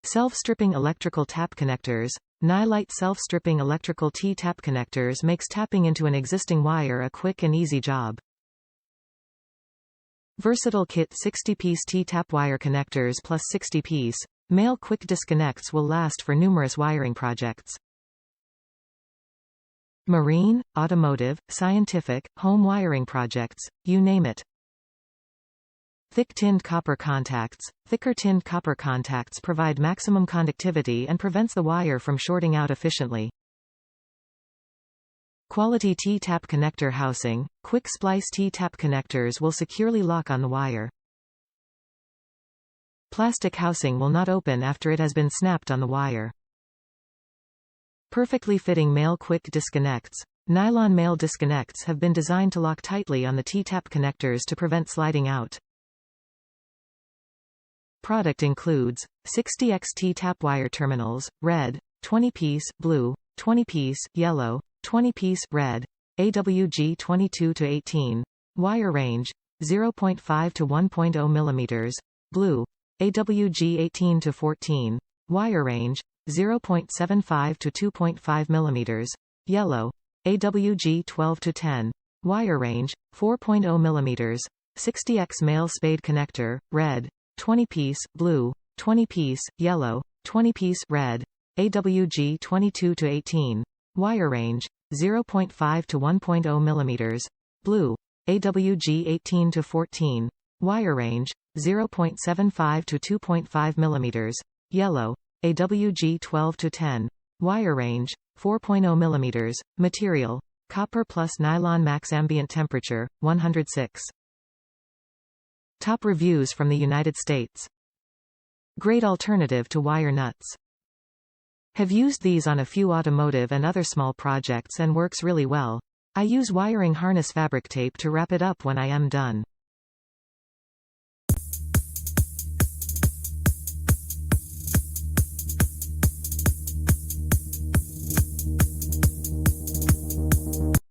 Self-stripping electrical tap connectors. Nilight self-stripping electrical T-tap connectors makes tapping into an existing wire a quick and easy job. Versatile kit 60-piece T-tap wire connectors plus 60-piece. Male quick disconnects will last for numerous wiring projects. Marine, automotive, scientific, home wiring projects, you name it. Thick tinned copper contacts. Thicker tinned copper contacts provide maximum conductivity and prevents the wire from shorting out efficiently. Quality T-tap connector housing. Quick splice T-tap connectors will securely lock on the wire. Plastic housing will not open after it has been snapped on the wire. Perfectly fitting male quick disconnects. Nylon male disconnects have been designed to lock tightly on the T-tap connectors to prevent sliding out. Product includes 60x T-tap wire terminals, red, 20-piece, blue, 20-piece, yellow, 20-piece, red, AWG 22-18, wire range, 0.5 to 1.0 mm, blue, AWG 18-14, wire range, 0.75 to 2.5 mm, yellow, AWG 12-10, wire range, 4.0 mm, 60x male spade connector, red, 20-piece, blue, 20-piece, yellow, 20-piece, red, AWG 22-18, wire range, 0.5 to 1.0 mm, blue, AWG 18-14, wire range, 0.75 to 2.5 mm, yellow, AWG 12-10, wire range, 4.0 mm, material, copper plus nylon max ambient temperature, 106. Top reviews from the United States. Great alternative to wire nuts. Have used these on a few automotive and other small projects and works really well. I use wiring harness fabric tape to wrap it up when I am done.